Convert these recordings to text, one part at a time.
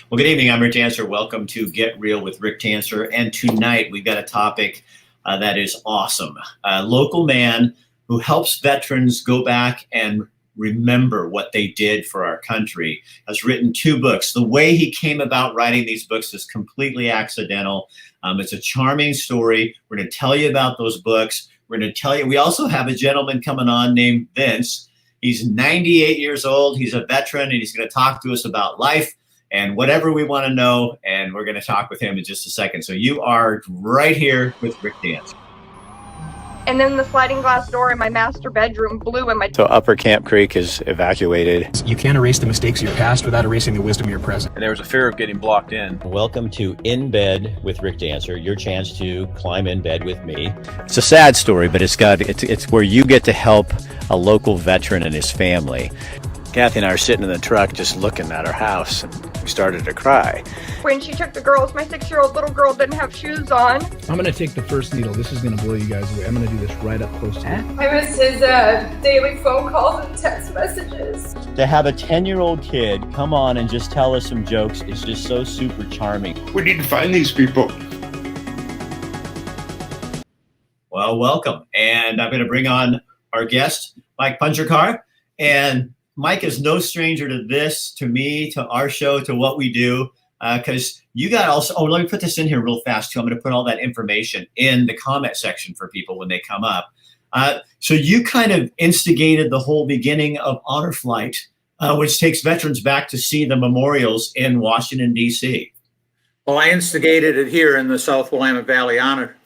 Well, good evening. I'm Rick Dancer. Welcome to Get Real with Rick Dancer. And tonight we've got a topic that is awesome. A local man who helps veterans go back and remember what they did for our country has written 2 books. The way he came about writing these books is completely accidental. It's a charming story. We're going to tell you about those books. We're going to tell you. We also have a gentleman coming on named Vince. He's 98 years old. He's a veteran, and he's going to talk to us about life and whatever we want to know. And we're going to talk with him in just a second. So you are right here with Rick Dancer. And then the sliding glass door in my master bedroom blew in my... So Upper Camp Creek is evacuated. You can't erase the mistakes of your past without erasing the wisdom of your present. And there was a fear of getting blocked in. Welcome to In Bed with Rick Dancer, your chance to climb in bed with me. It's a sad story, but it's where you get to help a local veteran and his family. Kathy and I are sitting in the truck just looking at our house, and we started to cry. When she took the girls, my 6-year-old little girl didn't have shoes on. I'm going to take the first needle. This is going to blow you guys away. I'm going to do this right up close to you. I missed his daily phone calls and text messages. To have a 10-year-old kid come on and just tell us some jokes is just so super charming. We need to find these people. Well, welcome. And I'm going to bring on our guest, Mike Puncherkar. And Mike is no stranger to this, to me, to our show, to what we do, because you got also, let me put this in here real fast, too. I'm going to put all that information in the comment section for people when they come up. So you kind of instigated the whole beginning of Honor Flight, which takes veterans back to see the memorials in Washington, D.C. Well, I instigated it here in the South Willamette Valley Honor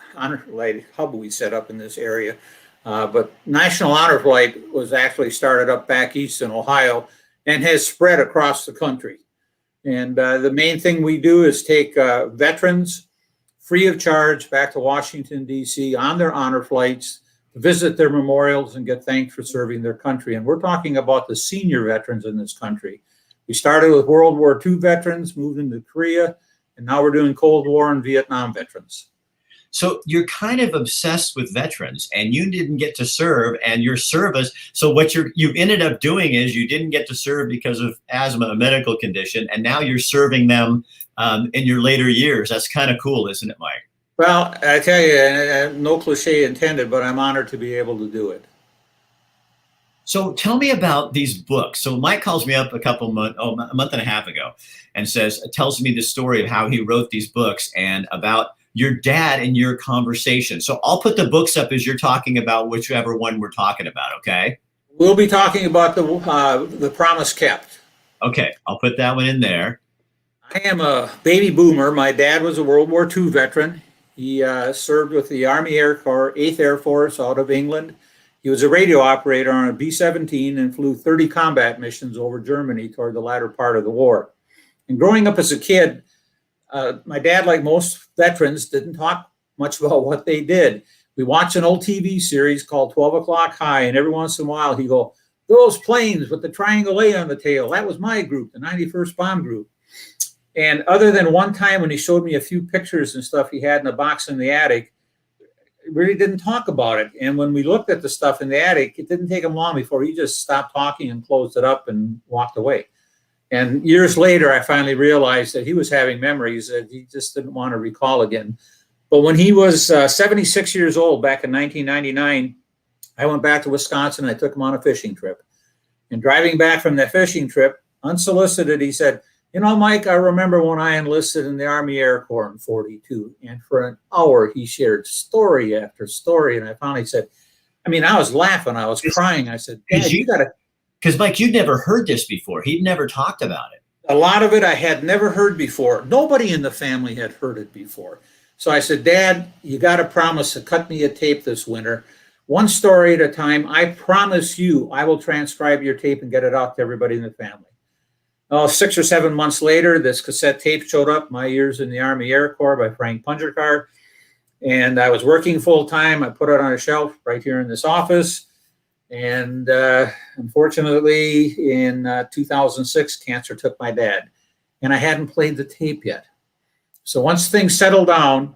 Flight hub we set up in this area. But National Honor Flight was actually started up back east in Ohio and has spread across the country. And the main thing we do is take veterans free of charge back to Washington, D.C. on their honor flights to visit their memorials and get thanked for serving their country. And we're talking about the senior veterans in this country. We started with World War II veterans, moved into Korea, and now we're doing Cold War and Vietnam veterans. So you're kind of obsessed with veterans, and you didn't get to serve, and your service. So what you ended up doing is you didn't get to serve because of asthma, a medical condition, and now you're serving them in your later years. That's kind of cool, isn't it, Mike? Well, I tell you, no cliche intended, but I'm honored to be able to do it. So tell me about these books. So Mike calls me up a month and a half ago, and tells me the story of how he wrote these books and about your dad and your conversation. So I'll put the books up as you're talking about whichever one we're talking about, okay? We'll be talking about the Promise Kept. Okay, I'll put that one in there. I am a baby boomer. My dad was a World War II veteran. He served with the Army Air Corps, 8th Air Force out of England. He was a radio operator on a B-17 and flew 30 combat missions over Germany toward the latter part of the war. And growing up as a kid, my dad, like most veterans, didn't talk much about what they did. We watched an old TV series called 12 O'Clock High, and every once in a while he'd go, "Those planes with the triangle A on the tail, that was my group, the 91st Bomb Group." And other than one time when he showed me a few pictures and stuff he had in a box in the attic, really didn't talk about it. And when we looked at the stuff in the attic, it didn't take him long before he just stopped talking and closed it up and walked away. And years later, I finally realized that he was having memories that he just didn't want to recall again. But when he was 76 years old, back in 1999, I went back to Wisconsin and I took him on a fishing trip. And driving back from that fishing trip, unsolicited, he said, "You know, Mike, I remember when I enlisted in the Army Air Corps in 42. And for an hour, he shared story after story. And I finally said, I was laughing, I was crying. I said, "Dad, you got to..." Because, Mike, you'd never heard this before. He'd never talked about it. A lot of it I had never heard before. Nobody in the family had heard it before. So I said, "Dad, you got to promise to cut me a tape this winter. One story at a time. I promise you I will transcribe your tape and get it out to everybody in the family." Well, 6 or 7 months later, this cassette tape showed up, My Years in the Army Air Corps by Frank Puncherkar. And I was working full time. I put it on a shelf right here in this office. And unfortunately, in 2006, cancer took my dad. And I hadn't played the tape yet. So once things settled down,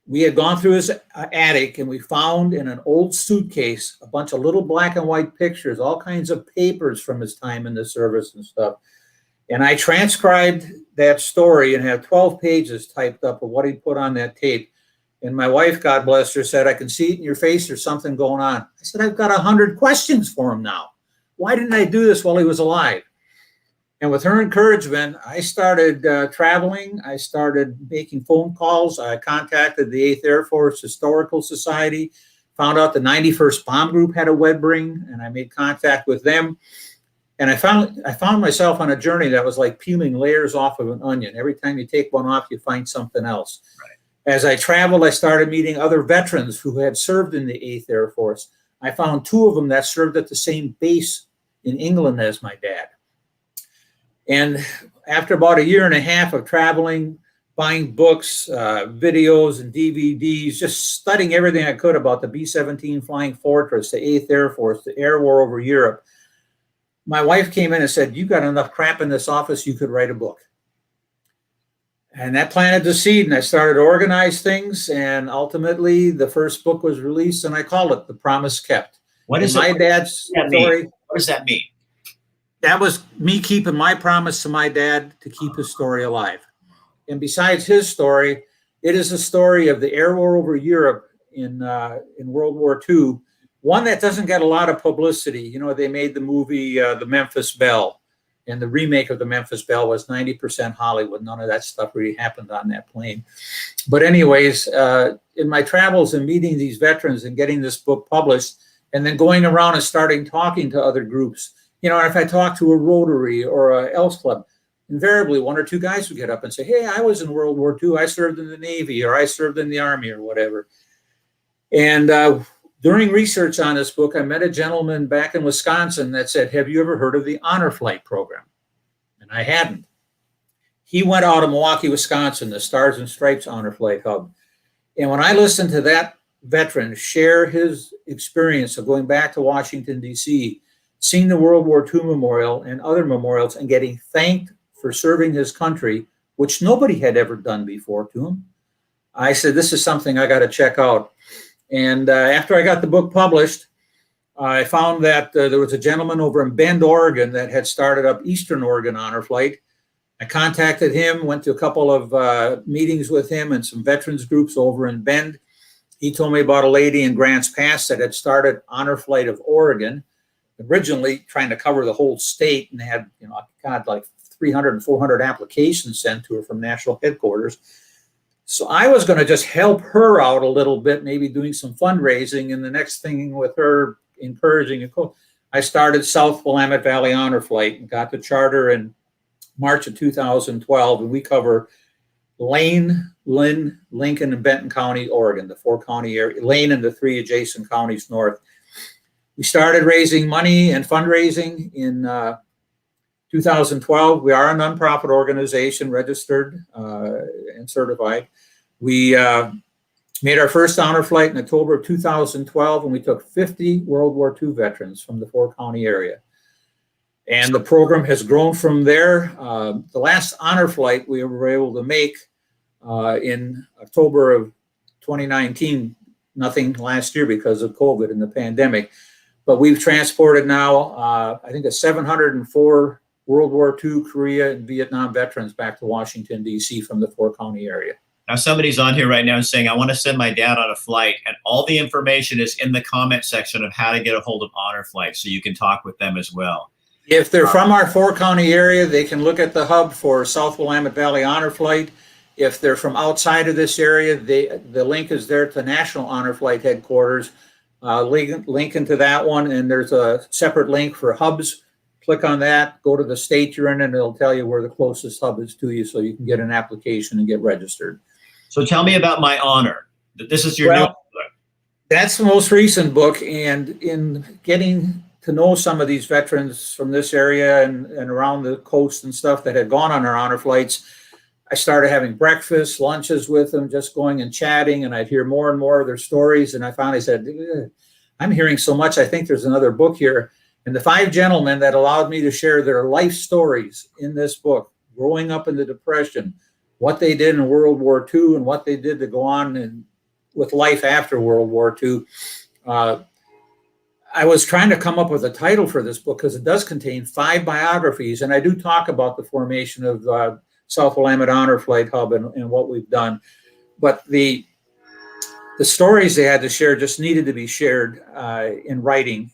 we had gone through his attic and we found in an old suitcase a bunch of little black and white pictures, all kinds of papers from his time in the service and stuff. And I transcribed that story and had 12 pages typed up of what he put on that tape. And my wife, God bless her, said, I can see it in your face. There's something going on. I said, I've got 100 questions for him now. Why didn't I do this while he was alive? And with her encouragement, I started traveling. I started making phone calls. I contacted the 8th Air Force Historical Society, found out the 91st Bomb Group had a web ring, and I made contact with them. And I found myself on a journey that was like peeling layers off of an onion. Every time you take one off, you find something else. Right. As I traveled, I started meeting other veterans who had served in the 8th Air Force. I found 2 of them that served at the same base in England as my dad. And after about a year and a half of traveling, buying books, videos, and DVDs, just studying everything I could about the B-17 Flying Fortress, the 8th Air Force, the air war over Europe, my wife came in and said, "You've got enough crap in this office, you could write a book." And that planted the seed, and I started to organize things, and ultimately the first book was released, and I called it The Promise Kept. What is my dad's story? What does that mean? That was me keeping my promise to my dad to keep his story alive. And besides his story, it is a story of the air war over Europe in World War II, one that doesn't get a lot of publicity. You know, they made the movie The Memphis Belle, and the remake of The Memphis Belle was 90% Hollywood. None of that stuff really happened on that plane. But anyways, in my travels and meeting these veterans and getting this book published, and then going around and starting talking to other groups, you know, if I talk to a Rotary or a Elks Club, invariably 1 or 2 guys would get up and say, "Hey, I was in World War II. I served in the Navy, or I served in the Army," or whatever. And during research on this book, I met a gentleman back in Wisconsin that said, "Have you ever heard of the Honor Flight program?" And I hadn't. He went out of Milwaukee, Wisconsin, the Stars and Stripes Honor Flight Hub. And when I listened to that veteran share his experience of going back to Washington, D.C., seeing the World War II Memorial and other memorials and getting thanked for serving his country, which nobody had ever done before to him, I said, this is something I got to check out. And after I got the book published, I found that there was a gentleman over in Bend, Oregon that had started up Eastern Oregon Honor Flight. I contacted him, went to a couple of meetings with him and some veterans groups over in Bend. He told me about a lady in Grants Pass that had started Honor Flight of Oregon, originally trying to cover the whole state, and they had, you know, God, like 300 and 400 applications sent to her from national headquarters. So I was going to just help her out a little bit, maybe doing some fundraising. And the next thing with her encouraging, I started South Willamette Valley Honor Flight and got the charter in March of 2012. And we cover Lane, Lynn, Lincoln, and Benton County, Oregon, the 4-county area, Lane and the 3 adjacent counties north. We started raising money and fundraising in 2012. We are a nonprofit organization, registered and certified. We made our first honor flight in October of 2012, and we took 50 World War II veterans from the 4-county area. And the program has grown from there. The last honor flight we were able to make in October of 2019, nothing last year because of COVID and the pandemic. But we've transported now, I think, 704 World War II, Korea, and Vietnam veterans back to Washington, D.C. from the 4-county area. Now, somebody's on here right now saying, I want to send my dad on a flight, and all the information is in the comment section of how to get a hold of Honor Flight, so you can talk with them as well. If they're from our 4-county area, they can look at the hub for South Willamette Valley Honor Flight. If they're from outside of this area, the link is there to National Honor Flight Headquarters. Link into that one, and there's a separate link for hubs. Click on that, go to the state you're in, and it'll tell you where the closest hub is to you, so you can get an application and get registered. So tell me about My Honor. This is your new book. That's the most recent book, and in getting to know some of these veterans from this area and around the coast and stuff that had gone on our honor flights, I started having breakfast, lunches with them, just going and chatting, and I'd hear more and more of their stories. And I finally said, I'm hearing so much, I think there's another book here. And the 5 gentlemen that allowed me to share their life stories in this book, growing up in the Depression, what they did in World War II, and what they did to go on with life after World War II. I was trying to come up with a title for this book because it does contain 5 biographies, and I do talk about the formation of South Willamette Honor Flight Hub and what we've done. But the stories they had to share just needed to be shared in writing.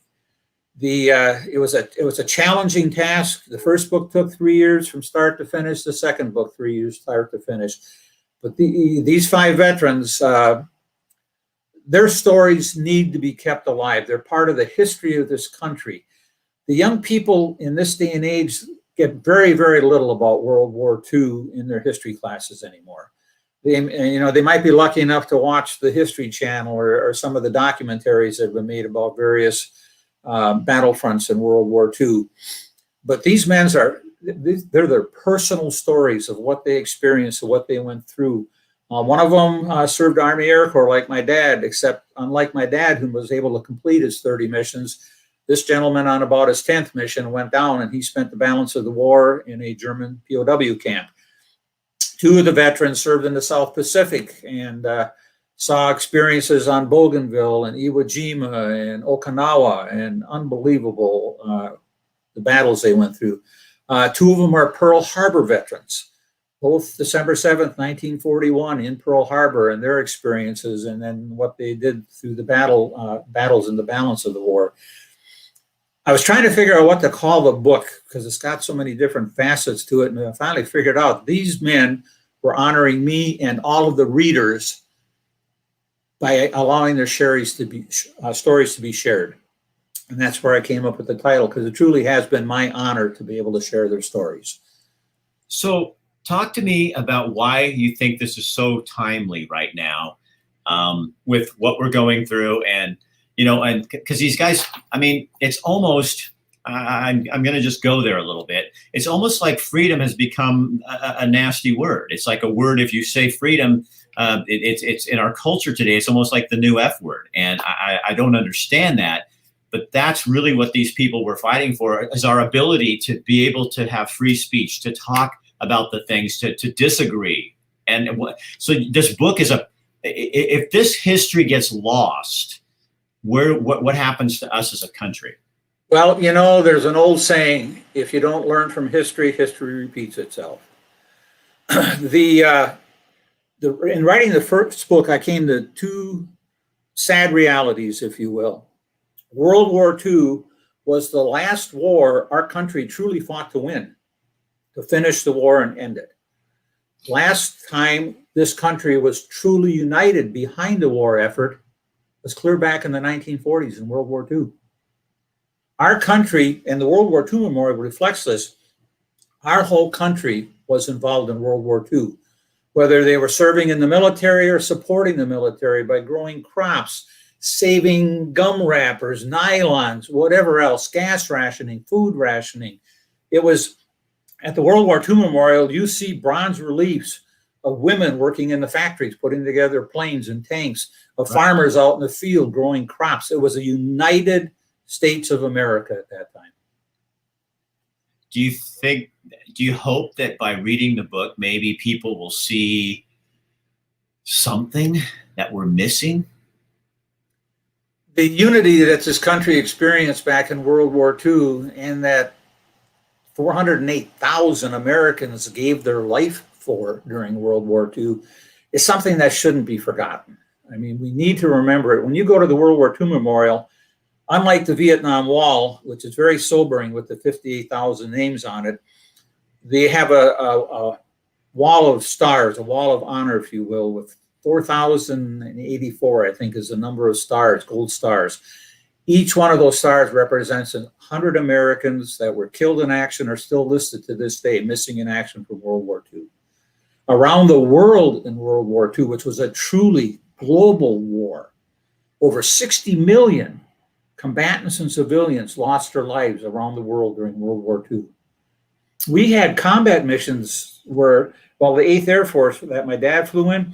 It was a challenging task. The first book took 3 years from start to finish. The second book, 3 years start to finish. But these 5 veterans, their stories need to be kept alive. They're part of the history of this country. The young people in this day and age get very, very little about World War II in their history classes anymore. They might be lucky enough to watch the History Channel or some of the documentaries that have been made about various battlefronts in World War II. But these men they're their personal stories of what they experienced and what they went through. One of them served Army Air Corps like my dad, except unlike my dad, who was able to complete his 30 missions, this gentleman on about his 10th mission went down, and he spent the balance of the war in a German POW camp. 2 of the veterans served in the South Pacific and saw experiences on Bougainville and Iwo Jima and Okinawa, and unbelievable the battles they went through. 2 of them are Pearl Harbor veterans, both December 7th, 1941 in Pearl Harbor, and their experiences, and then what they did through the battles in the balance of the war. I was trying to figure out what to call the book because it's got so many different facets to it, and I finally figured out these men were honoring me and all of the readers by allowing their stories to be shared. And that's where I came up with the title, because it truly has been my honor to be able to share their stories. So talk to me about why you think this is so timely right now, with what we're going through, and and because these guys, I mean, it's almost, I'm going to just go there a little bit. It's almost like freedom has become a nasty word. It's like a word, if you say freedom, it's in our culture today, it's almost like the new F word. And I don't understand that. But that's really what these people were fighting for, is our ability to be able to have free speech, to talk about the things, to disagree. And so this book is if this history gets lost, what happens to us as a country? Well, there's an old saying, if you don't learn from history, history repeats itself. In writing the first book, I came to 2 sad realities, if you will. World War II was the last war our country truly fought to win, to finish the war and end it. Last time this country was truly united behind the war effort was clear back in the 1940s in World War II. Our country, and the World War II Memorial reflects this, our whole country was involved in World War II, whether they were serving in the military or supporting the military by growing crops, saving gum wrappers, nylons, whatever else, gas rationing, food rationing. It was at the World War II Memorial, you see bronze reliefs of women working in the factories, putting together planes and tanks, of farmers out in the field growing crops. It was a United States of America at that time. Do you hope that by reading the book, maybe people will see something that we're missing? The unity that this country experienced back in World War II, and that 408,000 Americans gave their life for during World War II, is something that shouldn't be forgotten. I mean, we need to remember it. When you go to the World War II Memorial, unlike the Vietnam Wall, which is very sobering with the 58,000 names on it, they have a wall of stars, a wall of honor, if you will, with 4,084, I think, is the number of stars, gold stars. Each one of those stars represents 100 Americans that were killed in action or still listed to this day, missing in action from World War II. Around the world in World War II, which was a truly global war, over 60 million combatants and civilians lost their lives around the world during World War II. We had combat missions where, the 8th Air Force that my dad flew in,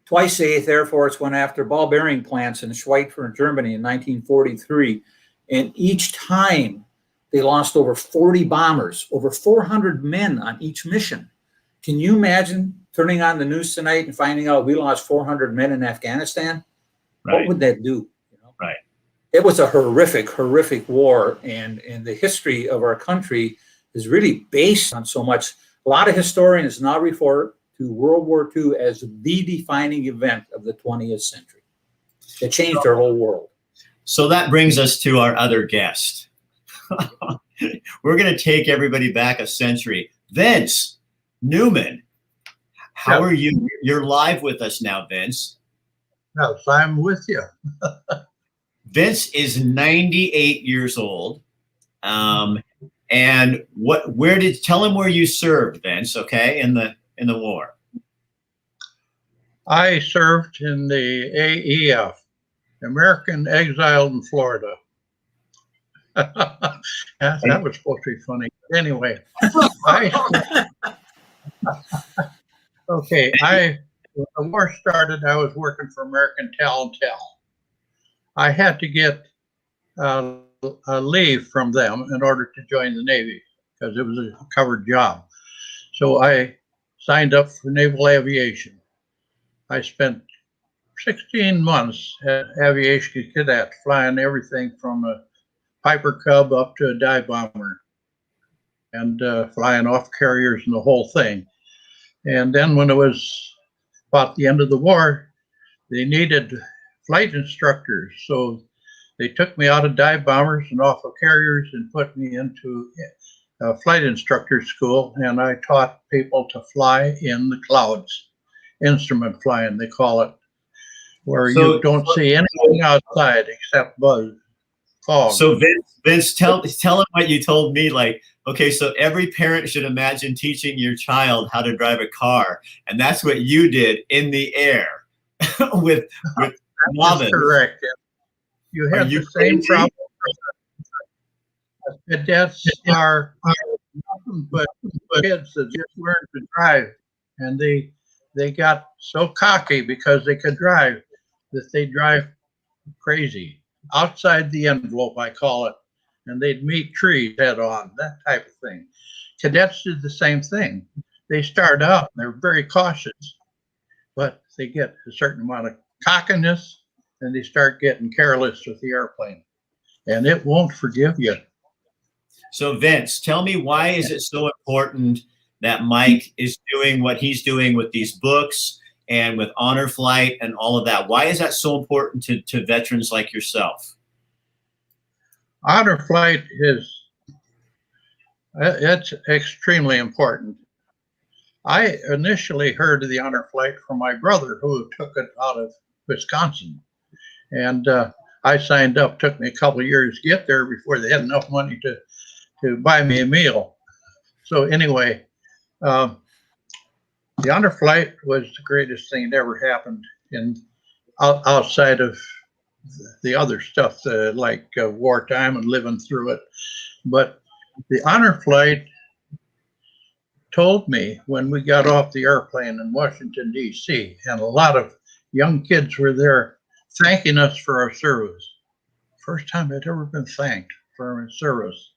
twice the 8th Air Force went after ball bearing plants in Schweitzer, Germany in 1943. And each time they lost over 40 bombers, over 400 men on each mission. Can you imagine turning on the news tonight and finding out we lost 400 men in Afghanistan? Right. What would that do? Right. It was a horrific, horrific war. And the history of our country is really based on so much A lot of historians now refer to World War II as the defining event of the 20th century. It changed our whole world. So that brings us to our other guest. We're going to take everybody back a century. Vince Newman, how are you? You're live with us now, Vince. Yes, I'm with you. Vince is 98 years old. And tell him where you served, Vince, okay, in the war. I served in the AEF, American Exiled in Florida. That was supposed to be funny. Anyway, when the war started, I was working for American Tel. I had to get a leave from them in order to join the Navy because it was a covered job. So I signed up for naval aviation. I spent 16 months as aviation cadet, flying everything from a Piper Cub up to a dive bomber and flying off carriers and the whole thing. And then when it was about the end of the war, they needed flight instructors. So they took me out of dive bombers and off of carriers and put me into flight instructor school. And I taught people to fly in the clouds, instrument flying, they call it, where you don't see anything outside except buzz, fog. So Vince, tell him what you told me. Like, okay, so every parent should imagine teaching your child how to drive a car, and that's what you did in the air with Marvin. Correct. You have the same problem. Cadets are nothing but kids that just learned to drive, and they got so cocky because they could drive that they drive crazy, outside the envelope, I call it, and they'd meet trees head on, that type of thing. Cadets did the same thing. They start out, and they're very cautious, but they get a certain amount of cockiness, and they start getting careless with the airplane, and it won't forgive you. So Vince, tell me, why is it so important that Mike is doing what he's doing with these books and with Honor Flight and all of that? Why is that so important to veterans like yourself? Honor Flight it's extremely important. I initially heard of the Honor Flight from my brother, who took it out of Wisconsin. And I signed up. Took me a couple of years to get there before they had enough money to buy me a meal. So anyway, the Honor Flight was the greatest thing that ever happened outside of the other stuff, like wartime and living through it. But the Honor Flight told me when we got off the airplane in Washington, D.C., and a lot of young kids were there thanking us for our service. First time I'd ever been thanked for our service.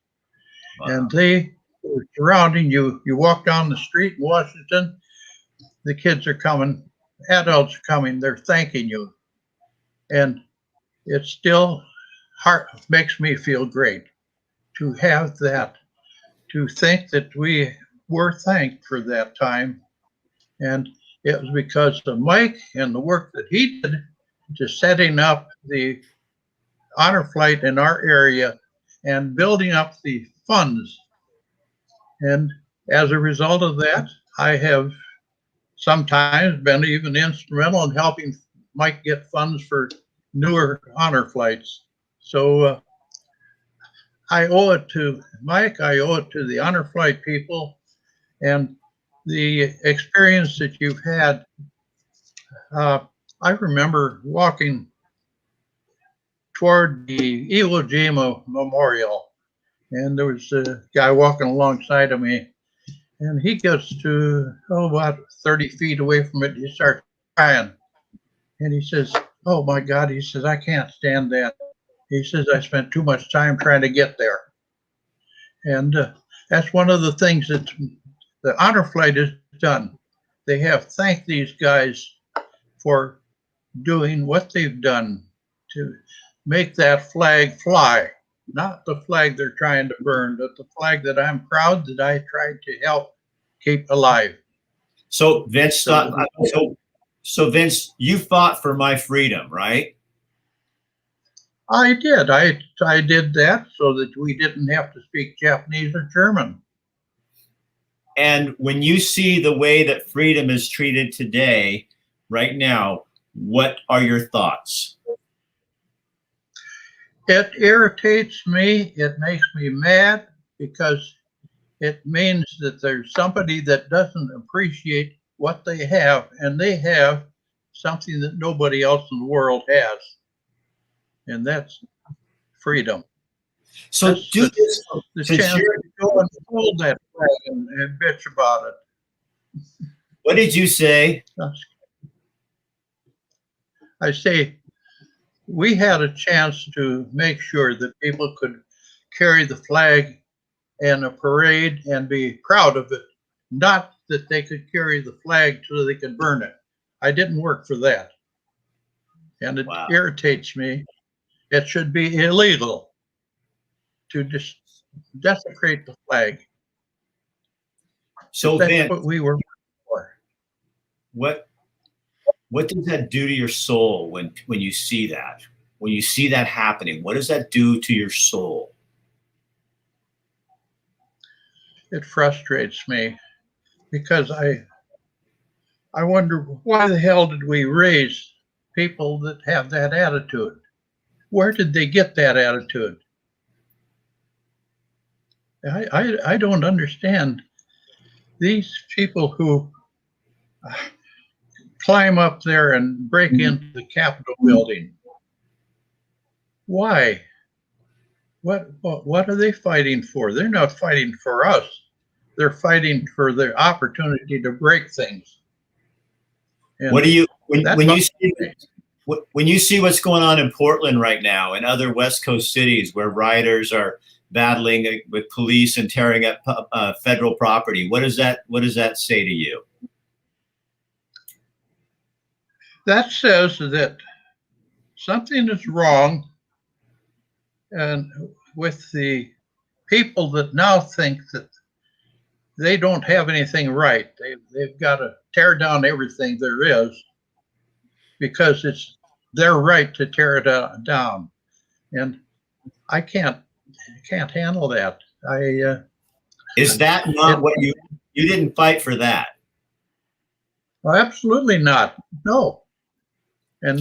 Wow. And they were surrounding you. You walk down the street in Washington, the kids are coming, adults are coming, they're thanking you. And it still makes me feel great to have that, to think that we were thanked for that time. And it was because of Mike and the work that he did to setting up the Honor Flight in our area and building up the funds. And as a result of that, I have sometimes been even instrumental in helping Mike get funds for newer Honor Flights. So I owe it to Mike, I owe it to the Honor Flight people, and the experience that you've had. I remember walking toward the Iwo Jima Memorial, and there was a guy walking alongside of me, and he gets to about 30 feet away from it. He starts crying, and he says, "Oh my God," he says, "I can't stand that." He says, "I spent too much time trying to get there." And that's one of the things that the Honor Flight has done. They have thanked these guys for doing what they've done to make that flag fly, not the flag they're trying to burn, but the flag that I'm proud that I tried to help keep alive. So Vince, so Vince, you fought for my freedom, right? I did. I did that so that we didn't have to speak Japanese or German. And when you see the way that freedom is treated today, right now, what are your thoughts? It irritates me. It makes me mad because it means that there's somebody that doesn't appreciate what they have, and they have something that nobody else in the world has, and that's freedom. So That's do this. the since chance you're- to go and hold that flag and bitch about it. What did you say? I say we had a chance to make sure that people could carry the flag in a parade and be proud of it, not that they could carry the flag so they could burn it. I didn't work for that. And it Wow. irritates me. It should be illegal to just desecrate the flag. So That's Vince, what we were for. what does that do to your soul when you see that? When you see that happening, what does that do to your soul? It frustrates me because I wonder why the hell did we raise people that have that attitude? Where did they get that attitude? I don't understand these people who climb up there and break into the Capitol building. Why? What are they fighting for? They're not fighting for us. They're fighting for the opportunity to break things. And What do you when you that's see when you see what's going on in Portland right now and other West Coast cities where rioters are battling with police and tearing up federal property? What does that say to you? that says that something is wrong, and with the people that now think that they don't have anything right, they've got to tear down everything there is because it's their right to tear it down, and I can't handle that. Is that not what you didn't fight for that? Absolutely not. No. And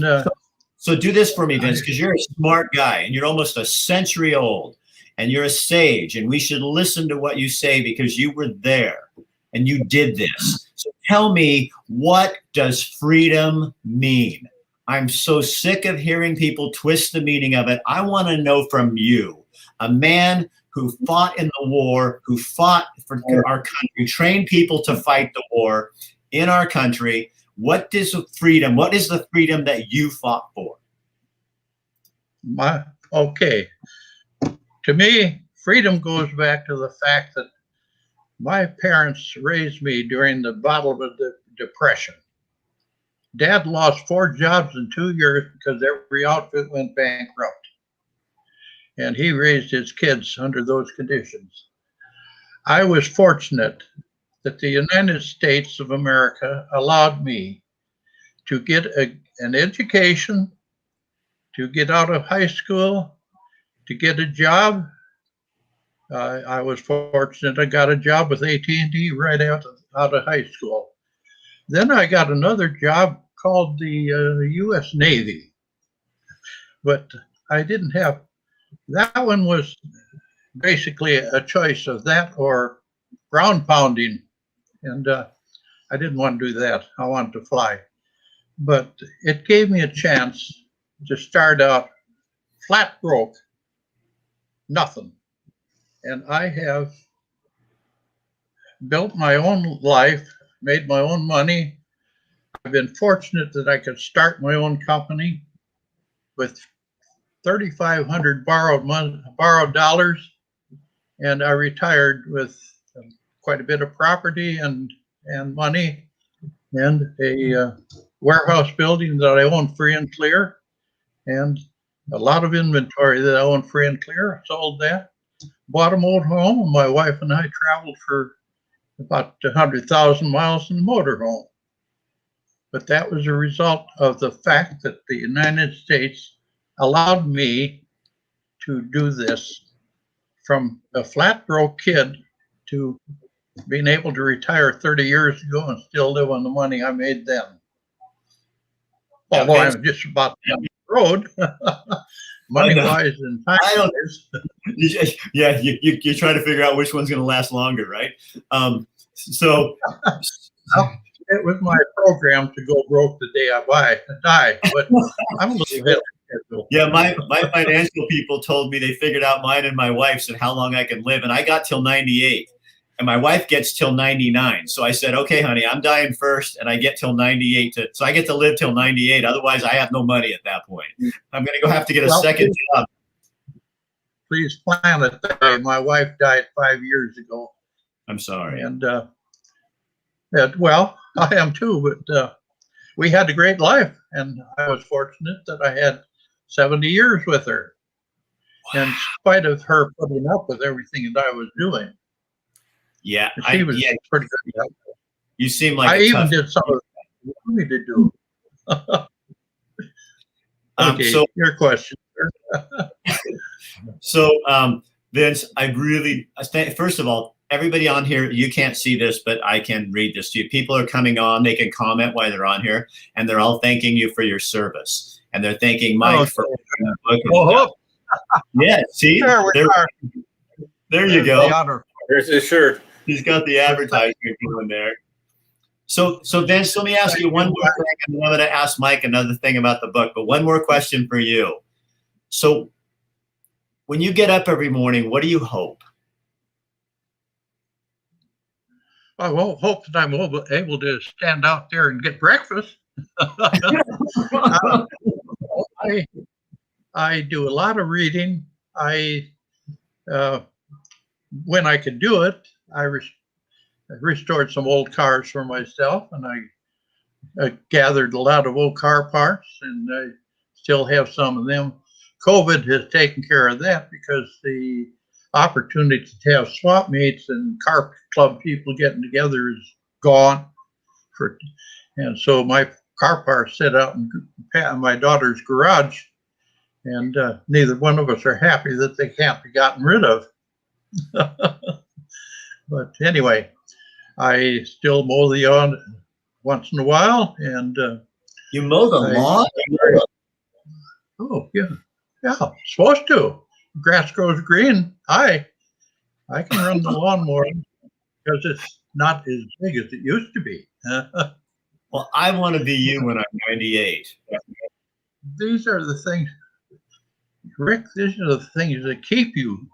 So do this for me, Vince, because you're a smart guy and you're almost a century old and you're a sage, and we should listen to what you say because you were there and you did this. So tell me, what does freedom mean? I'm so sick of hearing people twist the meaning of it. I want to know from you, a man who fought in the war, who fought for our country, trained people to fight the war in our country. What is freedom? What is the freedom that you fought for? Okay. To me, freedom goes back to the fact that my parents raised me during the bottom of the Depression. Dad lost 4 jobs in 2 years because every outfit went bankrupt. And he raised his kids under those conditions. I was fortunate that the United States of America allowed me to get an education, to get out of high school, to get a job. I was fortunate I got a job with AT&T right out of high school. Then I got another job called the U.S. Navy, but I didn't have, that one was basically a choice of that or ground pounding, and I didn't want to do that. I wanted to fly, but it gave me a chance to start out flat broke, nothing. And I have built my own life, made my own money. I've been fortunate that I could start my own company with $3,500 borrowed dollars, and I retired with quite a bit of property and money, and a warehouse building that I own free and clear, and a lot of inventory that I own free and clear. I sold that, bought a motor home, and my wife and I traveled for about 100,000 miles in the motorhome. But that was a result of the fact that the United States allowed me to do this from a flat broke kid to being able to retire 30 years ago and still live on the money I made then. Although I'm just about down the road, money-wise and time-wise. Yeah, you try to figure out which one's going to last longer, right? So it was my program to go broke the day I die, but I'm a little bit. Yeah, my financial people told me they figured out mine and my wife's and how long I can live, and I got till 98. And my wife gets till 99. So I said, okay, honey, I'm dying first, and I get till 98. So I get to live till 98. Otherwise, I have no money at that point. I'm going to have to get a second job. Please plan it that way. My wife died 5 years ago. I'm sorry. And, well, I am too, but we had a great life. And I was fortunate that I had 70 years with her. Wow. In spite of her putting up with everything that I was doing. Yeah, she was pretty good. You seem like I even did some of what you wanted to do. Okay, so your question. So, Vince, first of all, everybody on here, you can't see this, but I can read this to you. People are coming on, they can comment while they're on here, and they're all thanking you for your service. And they're thanking Mike for the book. Yeah, see? There you go. There's his shirt. He's got the advertisement going there. So Vince, let me ask you one more thing, and then I'm going to ask Mike another thing about the book, but one more question for you. So when you get up every morning, what do you hope? I hope that I'm able to stand out there and get breakfast. I do a lot of reading. When I could do it, I restored some old cars for myself, and I gathered a lot of old car parts, and I still have some of them. COVID has taken care of that because the opportunity to have swap meets and car club people getting together is gone. And so my car parts sit out in my daughter's garage, and neither one of us are happy that they can't be gotten rid of. But anyway, I still mow the lawn once in a while, and you mow the lawn? Oh yeah, supposed to. Grass grows green. I can run the lawnmower because it's not as big as it used to be. Well, I want to be you when I'm 98. These are the things, Rick. These are the things that keep you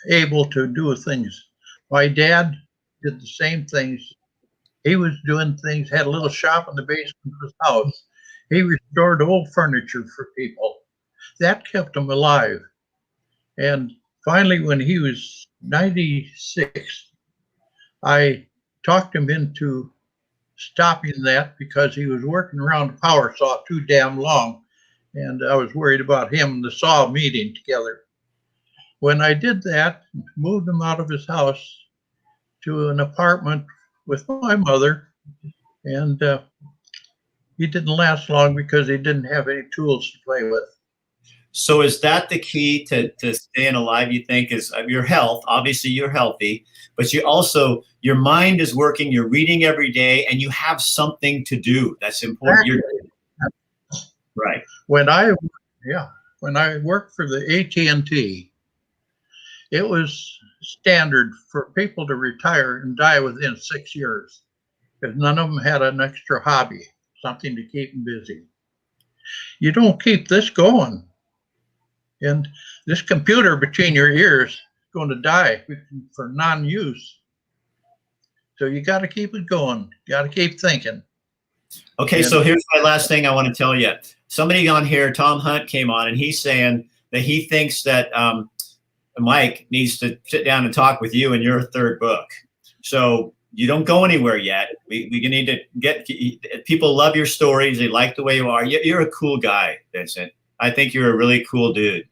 able to do things. My dad did the same things. He was doing things, had a little shop in the basement of his house. He restored old furniture for people. That kept him alive. And finally, when he was 96, I talked him into stopping that because he was working around the power saw too damn long. And I was worried about him and the saw meeting together. When I did that, moved him out of his house to an apartment with my mother, and he didn't last long because he didn't have any tools to play with. So is that the key to staying alive, you think, is your health? Obviously, you're healthy, but you also, your mind is working, you're reading every day, and you have something to do. That's important. Right. When I worked for the AT&T, it was standard for people to retire and die within 6 years because none of them had an extra hobby, something to keep them busy. You don't keep this going, and this computer between your ears is going to die for non-use. So you got to keep it going. You got to keep thinking. Okay, so here's my last thing I want to tell you. Somebody on here, Tom Hunt, came on, and he's saying that he thinks that Mike needs to sit down and talk with you in your third book. So you don't go anywhere yet. We need to get people love your stories. They like the way you are. You're a cool guy, Vincent. I think you're a really cool dude.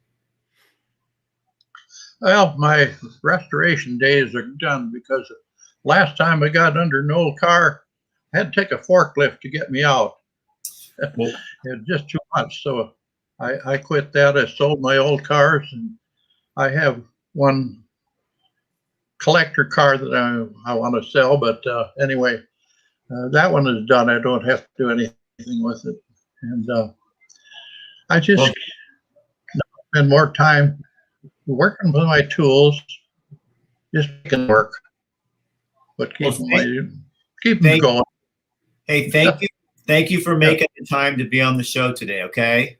Well, my restoration days are done because last time I got under an old car, I had to take a forklift to get me out. Well, It was just too much. So I quit that. I sold my old cars, and I have one collector car that I want to sell. But anyway, that one is done. I don't have to do anything with it. And I just spend more time working with my tools, just making work, but keep them going. Hey, thank you. Thank you for making the time to be on the show today, okay?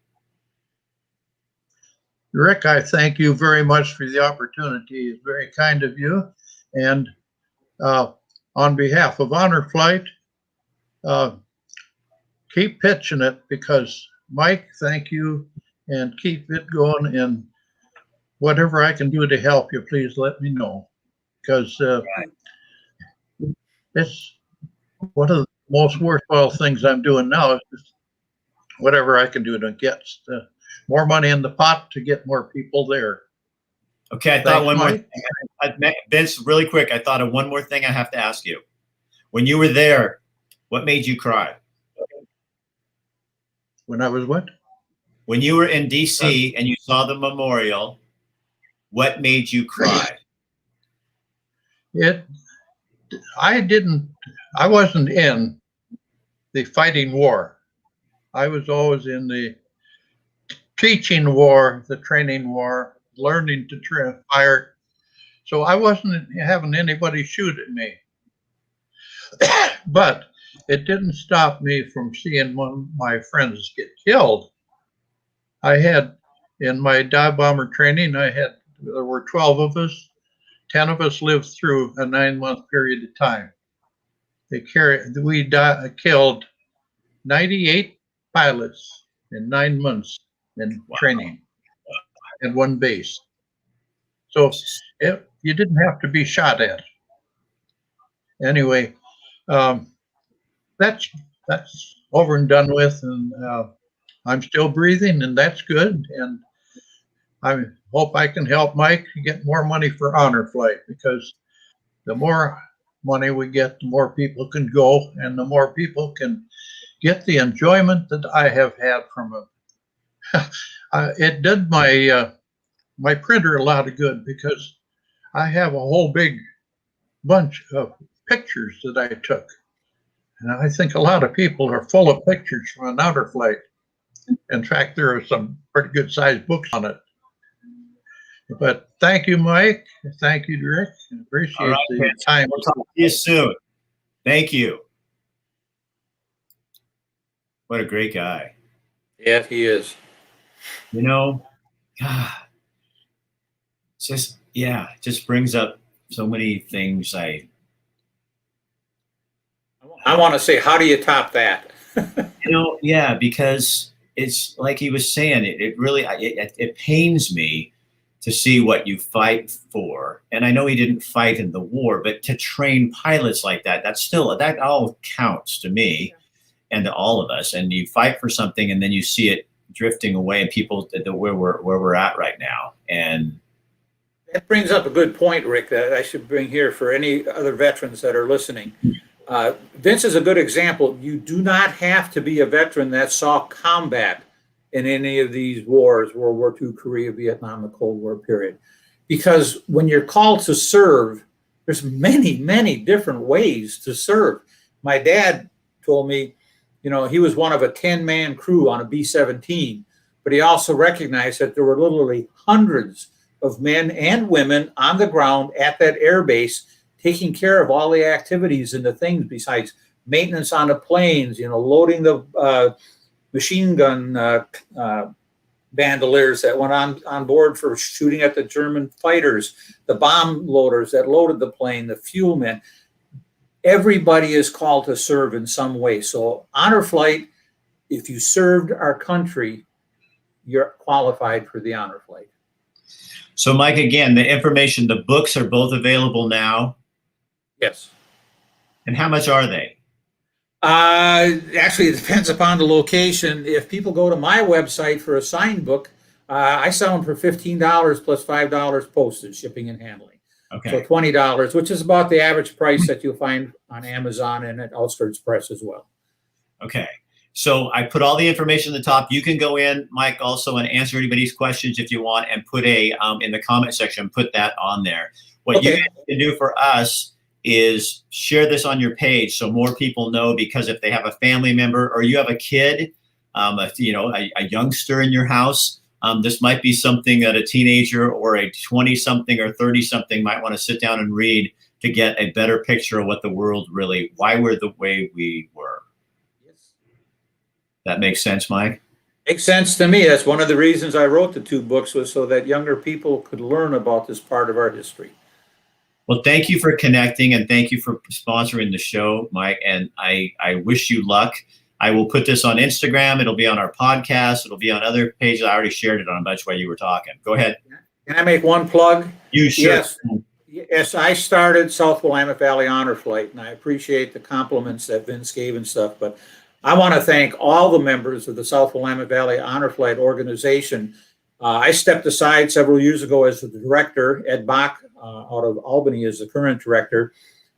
Rick, I thank you very much for the opportunity. It's very kind of you. And on behalf of Honor Flight, keep pitching it, because Mike, thank you, and keep it going. And whatever I can do to help you, please let me know, because it's one of the most worthwhile things I'm doing now, is just whatever I can do to get more money in the pot to get more people there. Okay, I thought one more thing. Vince, really quick, I thought of one more thing I have to ask you. When you were there, what made you cry? When I was what? When you were in DC and you saw the memorial, what made you cry? I wasn't in the fighting war. I was always in the teaching war, the training war, learning to fire. So I wasn't having anybody shoot at me. But it didn't stop me from seeing one of my friends get killed. I had, in my dive bomber training, there were 12 of us. 10 of us lived through a 9-month period of time. We killed 98 pilots in 9 months in training at one base. So you didn't have to be shot at. Anyway, that's over and done with, and I'm still breathing, and that's good. And I hope I can help Mike get more money for Honor Flight, because the more money we get, the more people can go, and the more people can get the enjoyment that I have had from it. It did my printer a lot of good, because I have a whole big bunch of pictures that I took. And I think a lot of people are full of pictures from an Honor Flight. In fact, there are some pretty good sized books on it. But thank you, Mike. Thank you, Rick. I appreciate the time. We'll talk to you soon. Thank you. What a great guy. Yeah, he is. You know, God, just brings up so many things. I want to say, how do you top that? Because it's like he was saying, it really pains me to see what you fight for. And I know he didn't fight in the war, but to train pilots like that, that all counts to me and to all of us. And you fight for something, and then you see it drifting away, and people where we're at right now. And that brings up a good point, Rick, that I should bring here for any other veterans that are listening. Vince is a good example. You do not have to be a veteran that saw combat in any of these wars, World War II, Korea, Vietnam, the Cold War period. Because when you're called to serve, there's many, many different ways to serve. My dad told me, he was one of a 10-man crew on a B-17, but he also recognized that there were literally hundreds of men and women on the ground at that air base taking care of all the activities and the things besides maintenance on the planes, loading the machine gun bandoliers that went on board for shooting at the German fighters, the bomb loaders that loaded the plane, the fuel men. Everybody is called to serve in some way. So Honor Flight, if you served our country, you're qualified for the Honor Flight. so, Mike, again, the information, the books are both available now. Yes. And how much are they? Actually, it depends upon the location. If people go to my website for a signed book, I sell them for $15 plus $5 postage, shipping and handling. Okay. So $20, which is about the average price that you'll find on Amazon and at Outskirts Press as well. Okay. So I put all the information at the top. You can go in, Mike, also, and answer anybody's questions if you want, and put a in the comment section, put that on there. What you can do for us is share this on your page so more people know, because if they have a family member or you have a kid, a youngster in your house, this might be something that a teenager or a 20-something or 30-something might want to sit down and read to get a better picture of what the world really, why we're the way we were. Yes. That makes sense, Mike? Makes sense to me. That's one of the reasons I wrote the 2 books, was so that younger people could learn about this part of our history. Well, thank you for connecting, and thank you for sponsoring the show, Mike. And I wish you luck. I will put this on Instagram. It'll be on our podcast. It'll be on other pages. I already shared it on a bunch while you were talking. Go ahead. Can I make one plug? You sure? Yes. Yes, I started South Willamette Valley Honor Flight, and I appreciate the compliments that Vince gave and stuff, but I want to thank all the members of the South Willamette Valley Honor Flight organization. I stepped aside several years ago as the director. Ed Bach out of Albany is the current director.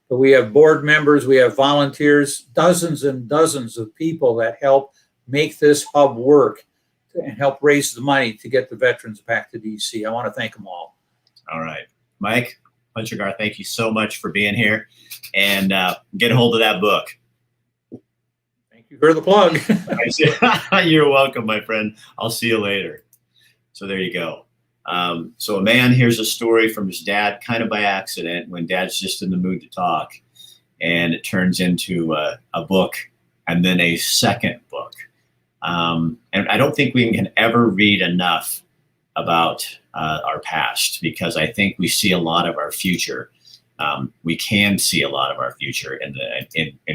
But we have board members, we have volunteers, dozens and dozens of people that help make this hub work and help raise the money to get the veterans back to DC. I want to thank them all. All right. Mike Punchagar, thank you so much for being here, and get a hold of that book. Thank you for the plug. You're welcome, my friend. I'll see you later. So there you go. So a man hears a story from his dad kind of by accident when dad's just in the mood to talk, and it turns into a book and then a second book. And I don't think we can ever read enough about our past, because I think we see a lot of our future. We can see a lot of our future in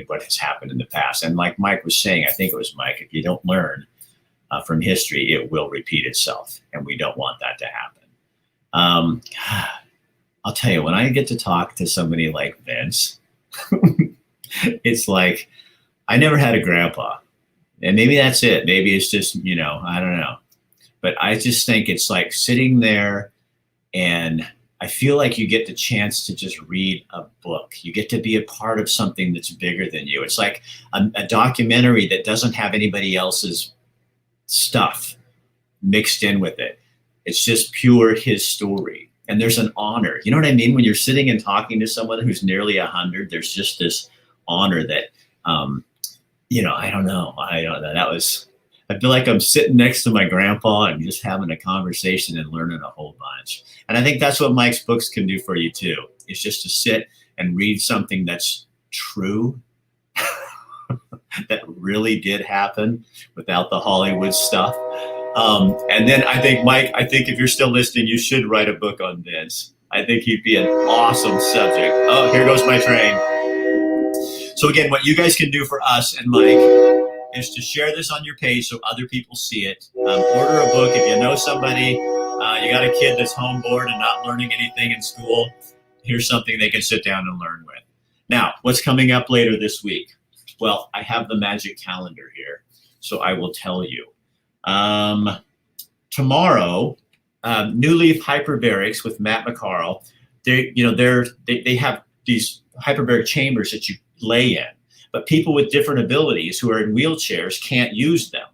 what has happened in the past. And like Mike was saying, I think it was Mike, if you don't learn from history, it will repeat itself, and we don't want that to happen. I'll tell you, when I get to talk to somebody like Vince, it's like I never had a grandpa, and maybe that's it. Maybe it's just, I don't know, but I just think it's like sitting there, and I feel like you get the chance to just read a book. You get to be a part of something that's bigger than you. It's like a documentary that doesn't have anybody else's stuff mixed in with it. It's just pure his story. And there's an honor. You know what I mean? When you're sitting and talking to someone who's nearly 100, there's just this honor that, I don't know. I feel like I'm sitting next to my grandpa and just having a conversation and learning a whole bunch. And I think that's what Mike's books can do for you too. It's just to sit and read something that's true, that really did happen without the Hollywood stuff. And then I think, Mike, if you're still listening, you should write a book on Vince. I think he'd be an awesome subject. Oh, here goes my train. So again, what you guys can do for us and Mike is to share this on your page so other people see it. Order a book. If you know somebody, you got a kid that's home bored and not learning anything in school, here's something they can sit down and learn with. Now, what's coming up later this week? Well, I have the magic calendar here, so I will tell you. Tomorrow, New Leaf Hyperbarics with Matt McCarl. They have these hyperbaric chambers that you lay in, but people with different abilities who are in wheelchairs can't use them.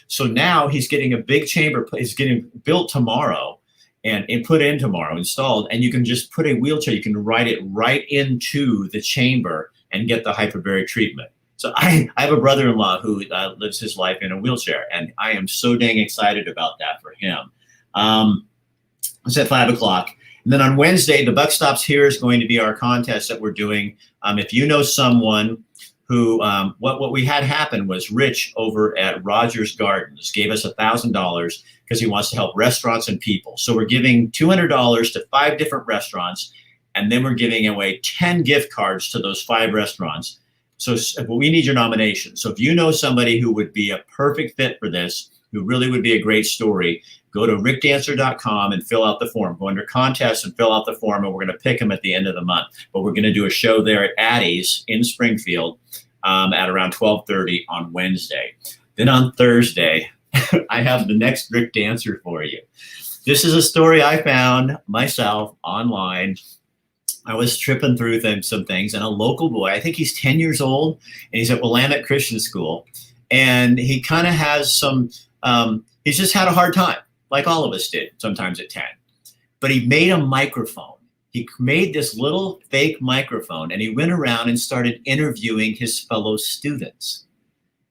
So now he's getting a big chamber. It's getting built tomorrow and put in tomorrow, installed, and you can just put a wheelchair. You can ride it right into the chamber and get the hyperbaric treatment. So I have a brother-in-law who lives his life in a wheelchair, and I am so dang excited about that for him. It's at 5 o'clock. And then on Wednesday, the Buck Stops Here is going to be our contest that we're doing. If you know someone who, what we had happen was Rich over at Rogers Gardens gave us $1,000 because he wants to help restaurants and people. So we're giving $200 to 5 different restaurants, and then we're giving away 10 gift cards to those 5 restaurants. So we need your nomination. So if you know somebody who would be a perfect fit for this, who really would be a great story, go to rickdancer.com and fill out the form. Go under contests and fill out the form, and we're going to pick them at the end of the month. But we're going to do a show there at Addie's in Springfield at around 12:30 on Wednesday. Then on Thursday, I have the next Rick Dancer for you. This is a story I found myself online. I was tripping through some things, and a local boy, I think he's 10 years old, and he's at Willamette Christian School, and he kind of has some, he's just had a hard time, like all of us did sometimes at 10. But he made a microphone. He made this little fake microphone, and he went around and started interviewing his fellow students.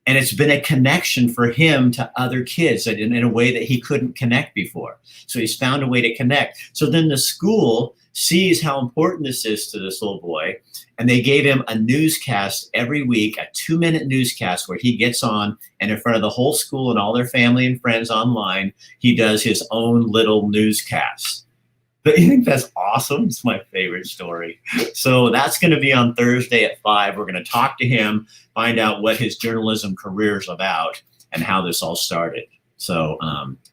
And it's been a connection for him to other kids in a way that he couldn't connect before. So he's found a way to connect. So then the school sees how important this is to this little boy, and they gave him a newscast every week, a 2-minute newscast where he gets on, and in front of the whole school and all their family and friends online, he does his own little newscast. But you think that's awesome? It's my favorite story. So that's going to be on Thursday at 5. We're going to talk to him, find out what his journalism career is about and how this all started. So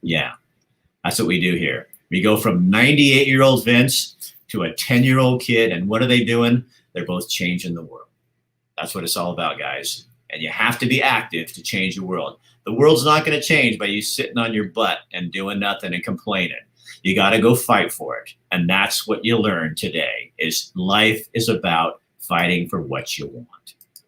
yeah, that's what we do here. We go from 98-year-old Vince to a 10-year-old kid, and what are they doing? They're both changing the world. That's what it's all about, guys. And you have to be active to change the world. The world's not going to change by you sitting on your butt and doing nothing and complaining. You got to go fight for it. And that's what you learn today, is life is about fighting for what you want.